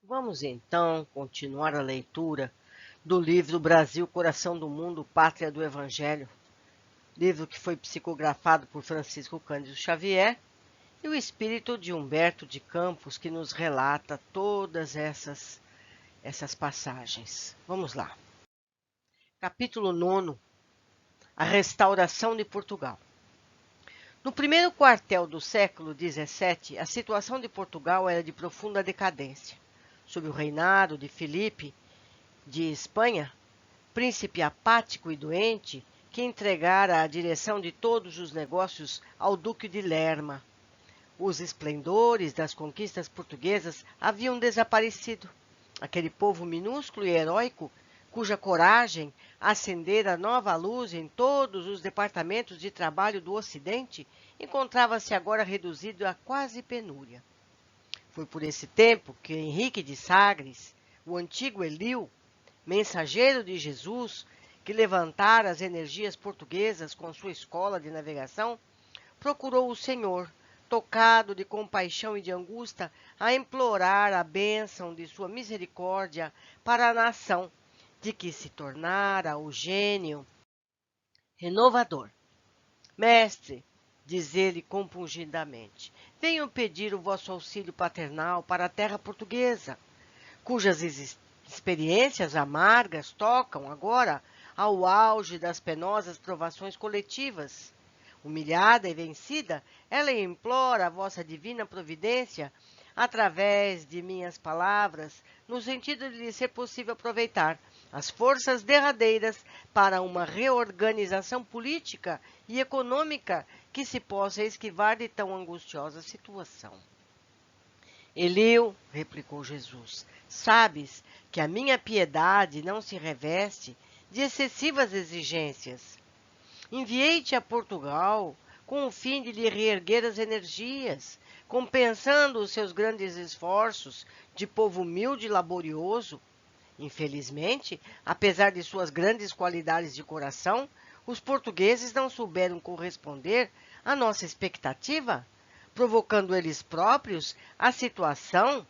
Vamos então continuar a leitura do livro Brasil, Coração do Mundo, Pátria do Evangelho, livro que foi psicografado por Francisco Cândido Xavier e o espírito de Humberto de Campos, que nos relata todas essas passagens. Vamos lá. Capítulo 9. A restauração de Portugal. No primeiro quartel do século XVII, a situação de Portugal era de profunda decadência. Sob o reinado de Filipe de Espanha, príncipe apático e doente, que entregara a direção de todos os negócios ao Duque de Lerma. Os esplendores das conquistas portuguesas haviam desaparecido. Aquele povo minúsculo e heróico, cuja coragem acendera nova luz em todos os departamentos de trabalho do Ocidente, encontrava-se agora reduzido a quase penúria. Foi por esse tempo que Henrique de Sagres, o antigo Elio, mensageiro de Jesus, que levantara as energias portuguesas com sua escola de navegação, procurou o Senhor, tocado de compaixão e de angústia, a implorar a bênção de sua misericórdia para a nação, de que se tornara o gênio renovador. Mestre, diz ele compungidamente, venho pedir o vosso auxílio paternal para a terra portuguesa, cujas experiências amargas tocam agora ao auge das penosas provações coletivas. Humilhada e vencida, ela implora a vossa divina providência, através de minhas palavras, no sentido de lhe ser possível aproveitar as forças derradeiras para uma reorganização política e econômica que se possa esquivar de tão angustiosa situação. Eliu, replicou Jesus, sabes que a minha piedade não se reveste de excessivas exigências. Enviei-te a Portugal com o fim de lhe reerguer as energias, compensando os seus grandes esforços de povo humilde e laborioso. Infelizmente, apesar de suas grandes qualidades de coração, os portugueses não souberam corresponder à nossa expectativa, provocando eles próprios a situação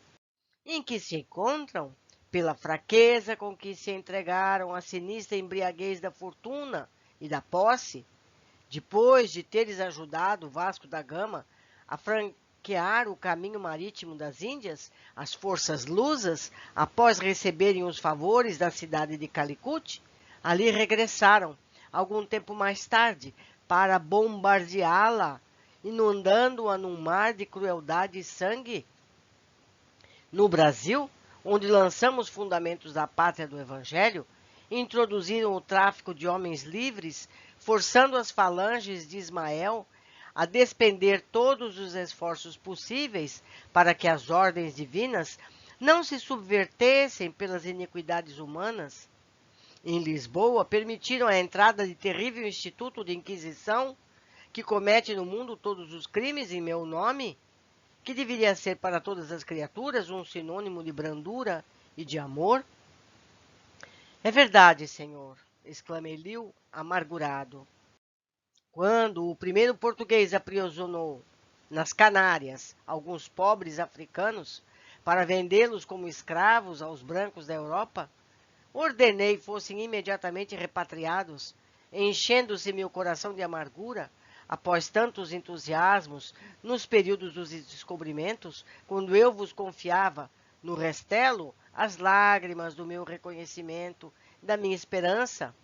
em que se encontram pela fraqueza com que se entregaram à sinistra embriaguez da fortuna e da posse, depois de teres ajudado Vasco da Gama a franquear o caminho marítimo das Índias, as forças lusas, após receberem os favores da cidade de Calicut, ali regressaram, algum tempo mais tarde, para bombardeá-la, inundando-a num mar de crueldade e sangue. No Brasil, onde lançamos fundamentos da pátria do Evangelho, introduziram o tráfico de homens livres, forçando as falanges de Ismael a despender todos os esforços possíveis para que as ordens divinas não se subvertessem pelas iniquidades humanas. Em Lisboa, permitiram a entrada de terrível instituto de Inquisição, que comete no mundo todos os crimes em meu nome, que deveria ser para todas as criaturas um sinônimo de brandura e de amor? É verdade, Senhor, exclama Eliu, amargurado. Quando o primeiro português aprisionou nas Canárias alguns pobres africanos para vendê-los como escravos aos brancos da Europa, ordenei fossem imediatamente repatriados, enchendo-se meu coração de amargura, após tantos entusiasmos, nos períodos dos descobrimentos, quando eu vos confiava no restelo as lágrimas do meu reconhecimento, da minha esperança.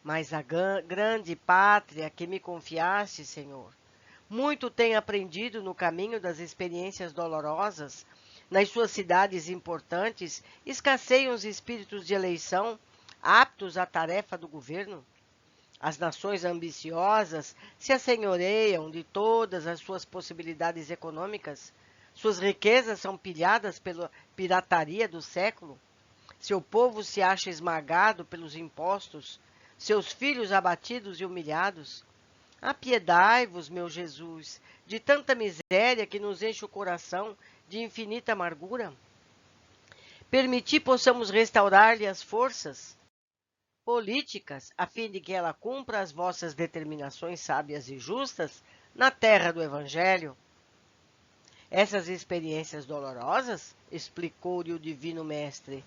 Mas a grande pátria que me confiaste, Senhor, muito tem aprendido no caminho das experiências dolorosas. Nas suas cidades importantes, escasseiam os espíritos de eleição aptos à tarefa do governo. As nações ambiciosas se assenhoreiam de todas as suas possibilidades econômicas. Suas riquezas são pilhadas pela pirataria do século. Seu povo se acha esmagado pelos impostos, seus filhos abatidos e humilhados. Apiedai-vos, meu Jesus, de tanta miséria que nos enche o coração de infinita amargura. Permiti possamos restaurar-lhe as forças políticas, a fim de que ela cumpra as vossas determinações sábias e justas na terra do Evangelho. Essas experiências dolorosas, explicou-lhe o divino mestre,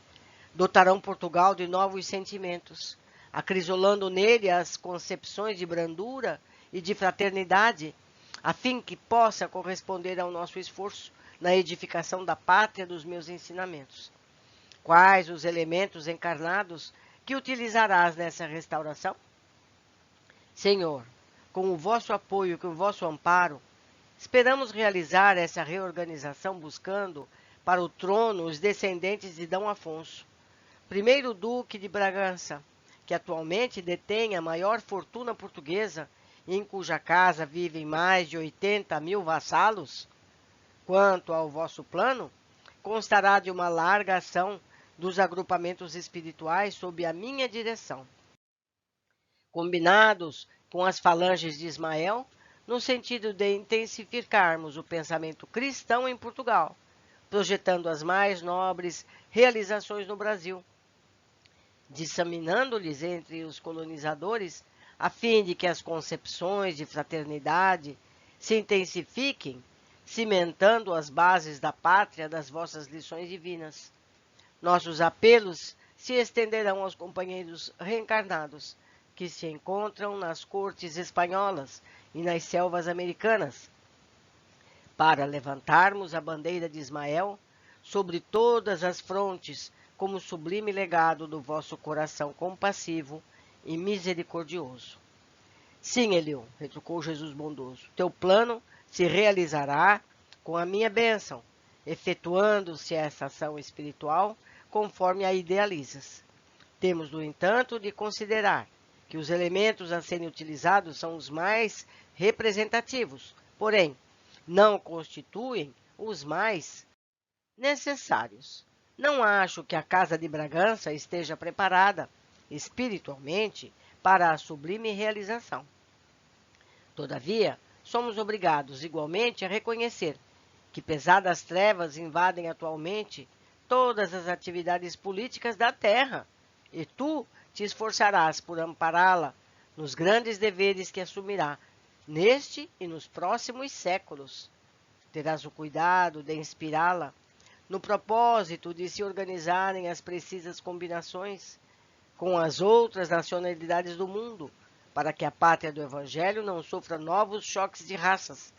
dotarão Portugal de novos sentimentos, acrisolando nele as concepções de brandura e de fraternidade, a fim que possa corresponder ao nosso esforço na edificação da pátria dos meus ensinamentos. Quais os elementos encarnados que utilizarás nessa restauração? Senhor, com o vosso apoio e com o vosso amparo, esperamos realizar essa reorganização buscando para o trono os descendentes de D. Afonso, primeiro duque de Bragança, que atualmente detém a maior fortuna portuguesa e em cuja casa vivem mais de 80.000 vassalos. Quanto ao vosso plano, constará de uma larga ação dos agrupamentos espirituais sob a minha direção, combinados com as falanges de Ismael, no sentido de intensificarmos o pensamento cristão em Portugal, projetando as mais nobres realizações no Brasil, disseminando-lhes entre os colonizadores, a fim de que as concepções de fraternidade se intensifiquem, cimentando as bases da pátria das vossas lições divinas. Nossos apelos se estenderão aos companheiros reencarnados, que se encontram nas cortes espanholas e nas selvas americanas, para levantarmos a bandeira de Ismael sobre todas as frontes como sublime legado do vosso coração compassivo e misericordioso. Sim, Eliú, retrucou Jesus bondoso, teu plano se realizará com a minha bênção, efetuando-se essa ação espiritual conforme a idealizas. Temos, no entanto, de considerar que os elementos a serem utilizados são os mais representativos, porém, não constituem os mais necessários. Não acho que a Casa de Bragança esteja preparada, espiritualmente, para a sublime realização. Todavia, somos obrigados igualmente a reconhecer que pesadas trevas invadem atualmente todas as atividades políticas da terra, e tu te esforçarás por ampará-la nos grandes deveres que assumirá neste e nos próximos séculos. Terás o cuidado de inspirá-la no propósito de se organizarem as precisas combinações com as outras nacionalidades do mundo, para que a pátria do Evangelho não sofra novos choques de raças,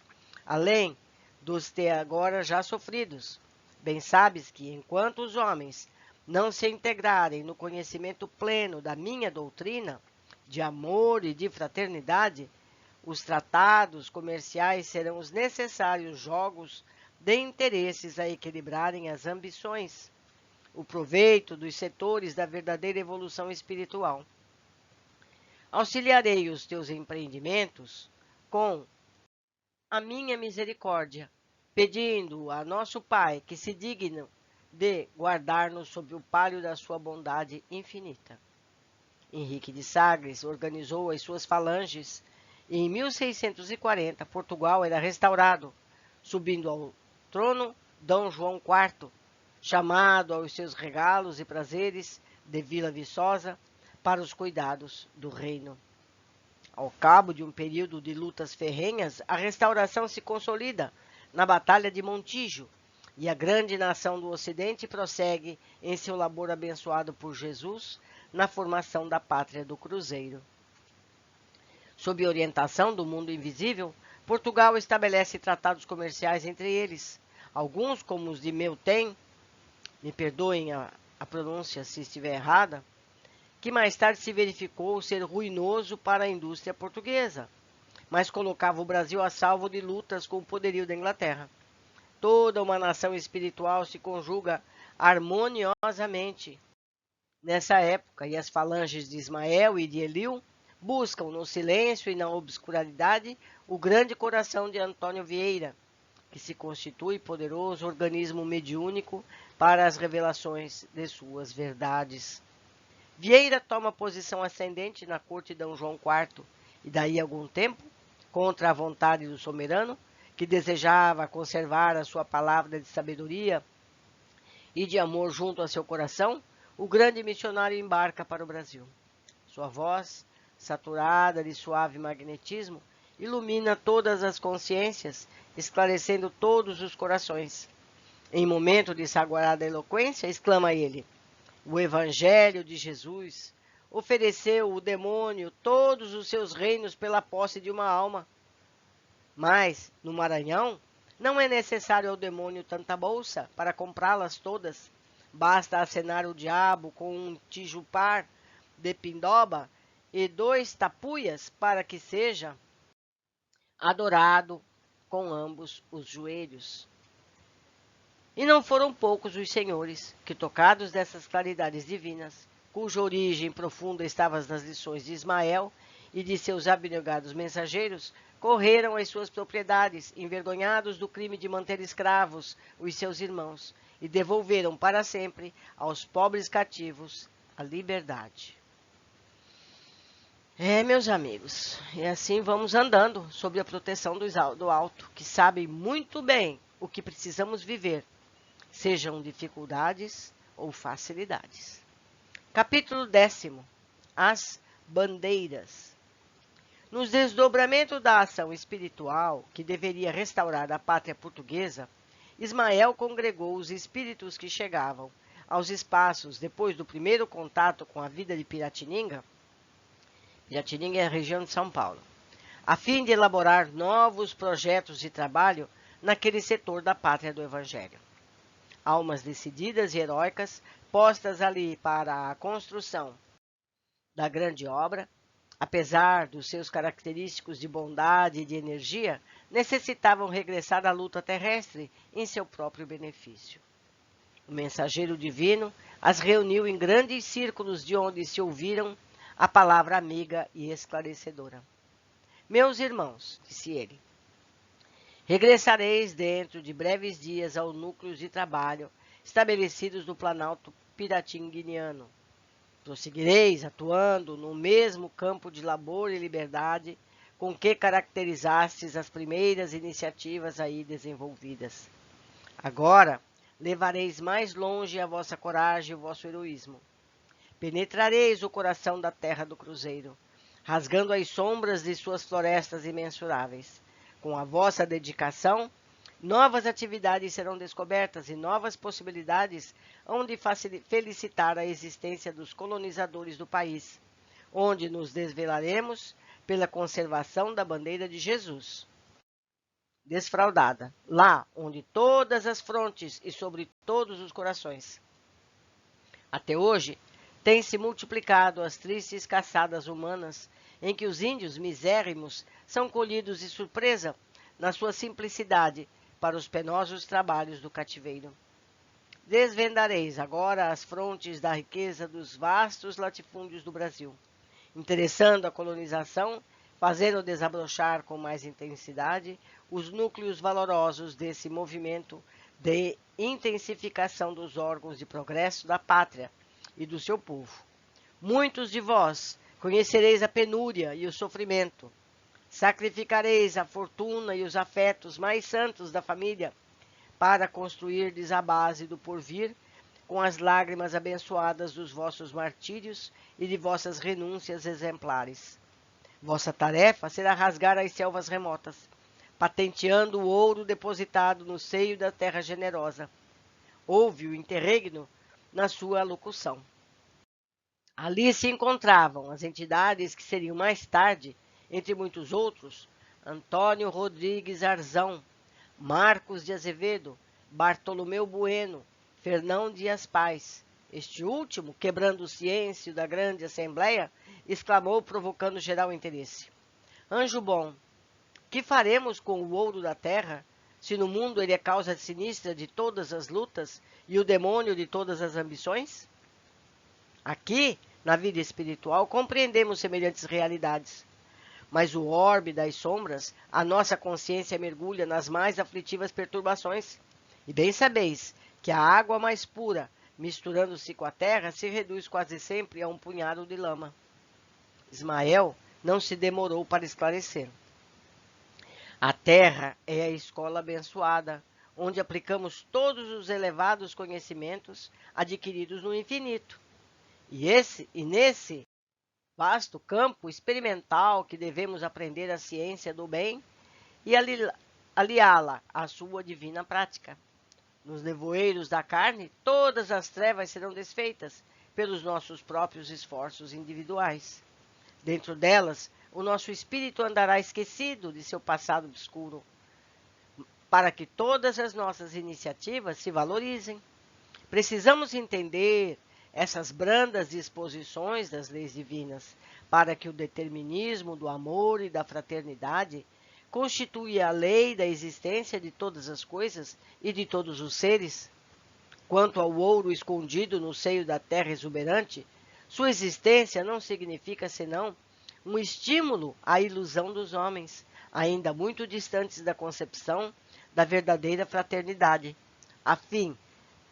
além dos agora já sofridos. Bem sabes que, enquanto os homens não se integrarem no conhecimento pleno da minha doutrina, de amor e de fraternidade, os tratados comerciais serão os necessários jogos de interesses a equilibrarem as ambições, o proveito dos setores da verdadeira evolução espiritual. Auxiliarei os teus empreendimentos com a minha misericórdia, pedindo a nosso Pai que se digne de guardar-nos sob o palio da sua bondade infinita. Henrique de Sagres organizou as suas falanges e em 1640 Portugal era restaurado, subindo ao trono D. João IV, chamado aos seus regalos e prazeres de Vila Viçosa para os cuidados do reino. Ao cabo de um período de lutas ferrenhas, a restauração se consolida na Batalha de Montijo, e a grande nação do Ocidente prossegue em seu labor abençoado por Jesus na formação da pátria do Cruzeiro. Sob orientação do mundo invisível, Portugal estabelece tratados comerciais entre eles, alguns como os de Meltem, me perdoem a pronúncia se estiver errada, que mais tarde se verificou ser ruinoso para a indústria portuguesa, mas colocava o Brasil a salvo de lutas com o poderio da Inglaterra. Toda uma nação espiritual se conjuga harmoniosamente nessa época, e as falanges de Ismael e de Eliú buscam no silêncio e na obscuridade o grande coração de Antônio Vieira, que se constitui poderoso organismo mediúnico para as revelações de suas verdades. Vieira toma posição ascendente na corte de D. João IV, e daí a algum tempo, contra a vontade do soberano, que desejava conservar a sua palavra de sabedoria e de amor junto a seu coração, o grande missionário embarca para o Brasil. Sua voz, saturada de suave magnetismo, ilumina todas as consciências, esclarecendo todos os corações. Em momento de sagrada eloquência, exclama ele: o Evangelho de Jesus ofereceu o demônio todos os seus reinos pela posse de uma alma. Mas, no Maranhão, não é necessário ao demônio tanta bolsa para comprá-las todas. Basta acenar o diabo com um tijupar de pindoba e 2 tapuias para que seja adorado com ambos os joelhos. E não foram poucos os senhores que, tocados dessas claridades divinas, cuja origem profunda estava nas lições de Ismael e de seus abnegados mensageiros, correram às suas propriedades, envergonhados do crime de manter escravos os seus irmãos, e devolveram para sempre aos pobres cativos a liberdade. Meus amigos, e assim vamos andando sob a proteção do alto, que sabe muito bem o que precisamos viver, sejam dificuldades ou facilidades. Capítulo 10. As bandeiras. Nos desdobramentos da ação espiritual que deveria restaurar a pátria portuguesa, Ismael congregou os espíritos que chegavam aos espaços depois do primeiro contato com a vida de Piratininga. Piratininga é a região de São Paulo, a fim de elaborar novos projetos de trabalho naquele setor da pátria do Evangelho. Almas decididas e heróicas, postas ali para a construção da grande obra, apesar dos seus característicos de bondade e de energia, necessitavam regressar à luta terrestre em seu próprio benefício. O mensageiro divino as reuniu em grandes círculos de onde se ouviram a palavra amiga e esclarecedora. Meus irmãos, disse ele, regressareis dentro de breves dias ao núcleo de trabalho estabelecidos no Planalto Piratinguiano. Prosseguireis atuando no mesmo campo de labor e liberdade com que caracterizastes as primeiras iniciativas aí desenvolvidas. Agora, levareis mais longe a vossa coragem e o vosso heroísmo. Penetrareis o coração da terra do cruzeiro, rasgando as sombras de suas florestas imensuráveis. Com a vossa dedicação, novas atividades serão descobertas e novas possibilidades hão de felicitar a existência dos colonizadores do país, onde nos desvelaremos pela conservação da bandeira de Jesus, desfraldada, lá onde todas as frontes e sobre todos os corações. Até hoje, têm-se multiplicado as tristes caçadas humanas, em que os índios misérrimos são colhidos de surpresa na sua simplicidade para os penosos trabalhos do cativeiro. Desvendareis agora as frontes da riqueza dos vastos latifúndios do Brasil, interessando a colonização, fazendo desabrochar com mais intensidade os núcleos valorosos desse movimento de intensificação dos órgãos de progresso da pátria e do seu povo. Muitos de vós conhecereis a penúria e o sofrimento. Sacrificareis a fortuna e os afetos mais santos da família para construirdes a base do porvir com as lágrimas abençoadas dos vossos martírios e de vossas renúncias exemplares. Vossa tarefa será rasgar as selvas remotas, patenteando o ouro depositado no seio da terra generosa. Houve o interregno na sua locução. Ali se encontravam as entidades que seriam mais tarde, entre muitos outros, Antônio Rodrigues Arzão, Marcos de Azevedo, Bartolomeu Bueno, Fernão Dias Paz. Este último, quebrando o silêncio da grande assembleia, exclamou, provocando geral interesse: Anjo bom, que faremos com o ouro da terra, se no mundo ele é causa sinistra de todas as lutas e o demônio de todas as ambições? Aqui, na vida espiritual, compreendemos semelhantes realidades. Mas o orbe das sombras, a nossa consciência mergulha nas mais aflitivas perturbações. E bem sabeis que a água mais pura, misturando-se com a terra, se reduz quase sempre a um punhado de lama. Ismael não se demorou para esclarecer. A terra é a escola abençoada, onde aplicamos todos os elevados conhecimentos adquiridos no infinito. E nesse vasto campo experimental que devemos aprender a ciência do bem e aliá-la à sua divina prática. Nos nevoeiros da carne, todas as trevas serão desfeitas pelos nossos próprios esforços individuais. Dentro delas, o nosso espírito andará esquecido de seu passado obscuro, para que todas as nossas iniciativas se valorizem. Precisamos entender essas brandas disposições das leis divinas, para que o determinismo do amor e da fraternidade constitui a lei da existência de todas as coisas e de todos os seres. Quanto ao ouro escondido no seio da terra exuberante, sua existência não significa senão um estímulo à ilusão dos homens, ainda muito distantes da concepção da verdadeira fraternidade, a fim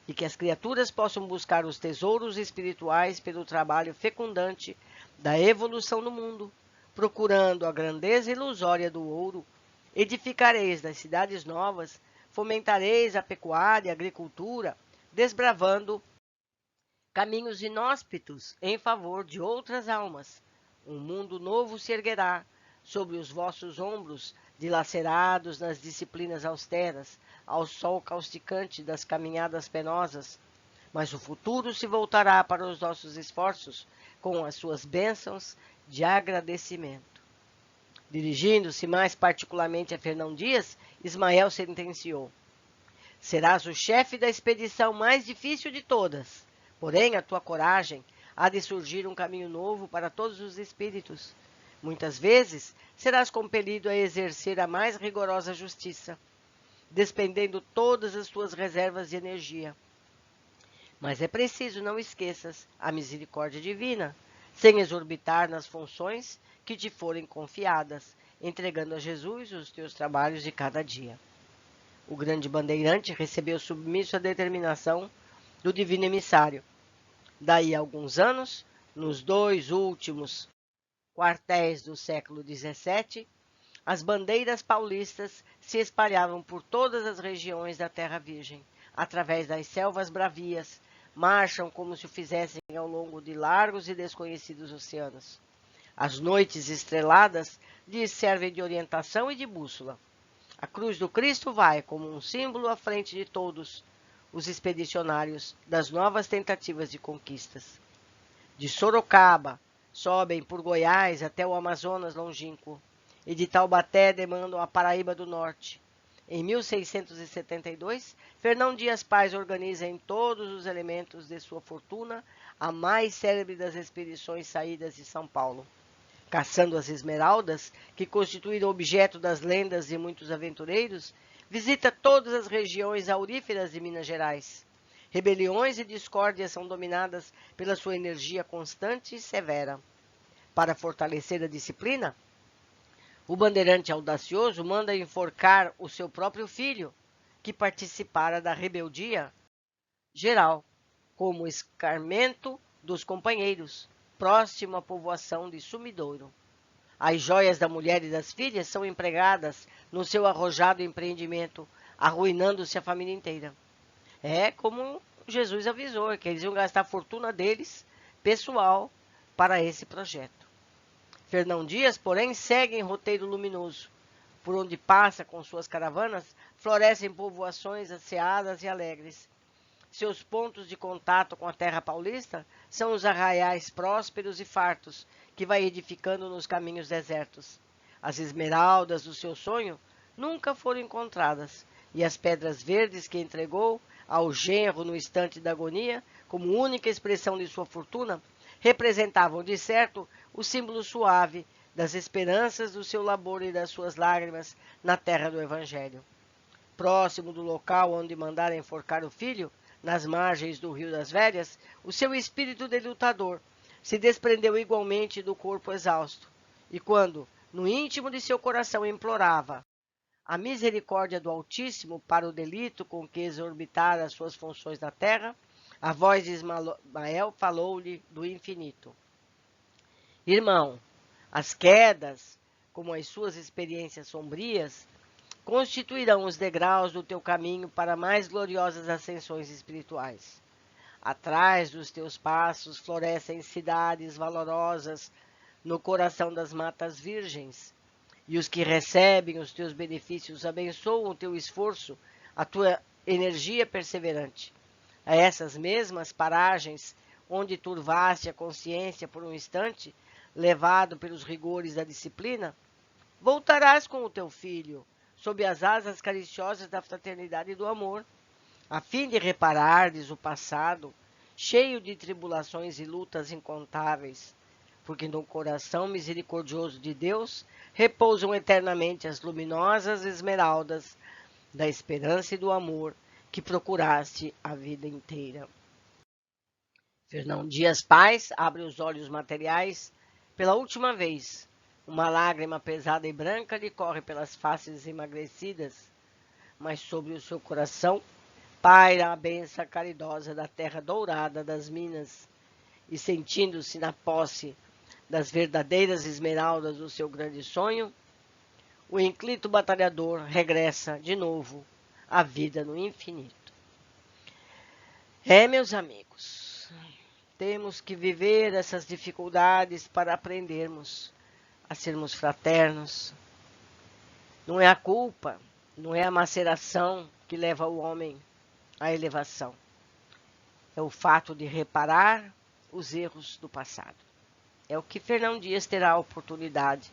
de que as criaturas possam buscar os tesouros espirituais pelo trabalho fecundante da evolução do mundo, procurando a grandeza ilusória do ouro, edificareis das cidades novas, fomentareis a pecuária e a agricultura, desbravando caminhos inóspitos em favor de outras almas. Um mundo novo se erguerá sobre os vossos ombros, dilacerados nas disciplinas austeras, ao sol causticante das caminhadas penosas. Mas o futuro se voltará para os nossos esforços com as suas bênçãos de agradecimento. Dirigindo-se mais particularmente a Fernão Dias, Ismael sentenciou: serás o chefe da expedição mais difícil de todas, porém a tua coragem há de surgir um caminho novo para todos os espíritos. Muitas vezes serás compelido a exercer a mais rigorosa justiça, despendendo todas as tuas reservas de energia. Mas é preciso não esqueças a misericórdia divina, sem exorbitar nas funções que te forem confiadas, entregando a Jesus os teus trabalhos de cada dia. O grande bandeirante recebeu submisso a determinação do divino emissário. Daí a alguns anos, nos 2 últimos quartéis do século XVII, as bandeiras paulistas se espalhavam por todas as regiões da Terra Virgem, através das selvas bravias, marcham como se o fizessem ao longo de largos e desconhecidos oceanos. As noites estreladas lhes servem de orientação e de bússola. A cruz do Cristo vai como um símbolo à frente de todos os expedicionários das novas tentativas de conquistas. De Sorocaba, sobem por Goiás até o Amazonas longínquo, e de Taubaté demandam a Paraíba do Norte. Em 1672, Fernão Dias Pais organiza em todos os elementos de sua fortuna a mais célebre das expedições saídas de São Paulo. Caçando as esmeraldas, que constituíram objeto das lendas de muitos aventureiros, visita todas as regiões auríferas de Minas Gerais. Rebeliões e discórdias são dominadas pela sua energia constante e severa. Para fortalecer a disciplina, o bandeirante audacioso manda enforcar o seu próprio filho, que participara da rebeldia geral, como escarmento dos companheiros, próximo à povoação de Sumidouro. As joias da mulher e das filhas são empregadas no seu arrojado empreendimento, arruinando-se a família inteira. É como Jesus avisou, que eles iam gastar a fortuna deles, pessoal, para esse projeto. Fernão Dias, porém, segue em roteiro luminoso. Por onde passa com suas caravanas, florescem povoações asseadas e alegres. Seus pontos de contato com a terra paulista são os arraiais prósperos e fartos, que vai edificando nos caminhos desertos. As esmeraldas do seu sonho nunca foram encontradas, e as pedras verdes que entregou ao genro no instante da agonia, como única expressão de sua fortuna, representavam, de certo, o símbolo suave das esperanças do seu labor e das suas lágrimas na terra do Evangelho. Próximo do local onde mandara enforcar o filho, nas margens do Rio das Velhas, o seu espírito de lutador se desprendeu igualmente do corpo exausto, e quando, no íntimo de seu coração, implorava a misericórdia do Altíssimo para o delito com que exorbitara as suas funções na terra, a voz de Ismael falou-lhe do infinito. Irmão, as quedas, como as suas experiências sombrias, constituirão os degraus do teu caminho para mais gloriosas ascensões espirituais. Atrás dos teus passos florescem cidades valorosas, no coração das matas virgens. E os que recebem os teus benefícios abençoam o teu esforço, a tua energia perseverante. A essas mesmas paragens, onde turvaste a consciência por um instante, levado pelos rigores da disciplina, voltarás com o teu filho, sob as asas cariciosas da fraternidade e do amor, a fim de reparardes o passado, cheio de tribulações e lutas incontáveis, porque no coração misericordioso de Deus repousam eternamente as luminosas esmeraldas da esperança e do amor que procuraste a vida inteira. Fernão Dias Paz abre os olhos materiais pela última vez. Uma lágrima pesada e branca lhe corre pelas faces emagrecidas, mas sobre o seu coração paira a benção caridosa da terra dourada das minas, e sentindo-se na posse das verdadeiras esmeraldas do seu grande sonho, o inclito batalhador regressa de novo à vida no infinito. Meus amigos, temos que viver essas dificuldades para aprendermos a sermos fraternos. Não é a culpa, não é a maceração que leva o homem à elevação. É o fato de reparar os erros do passado. É o que Fernão Dias terá a oportunidade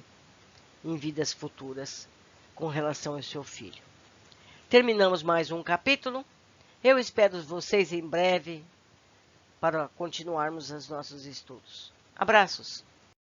em vidas futuras com relação ao seu filho. Terminamos mais um capítulo. Eu espero vocês em breve para continuarmos os nossos estudos. Abraços!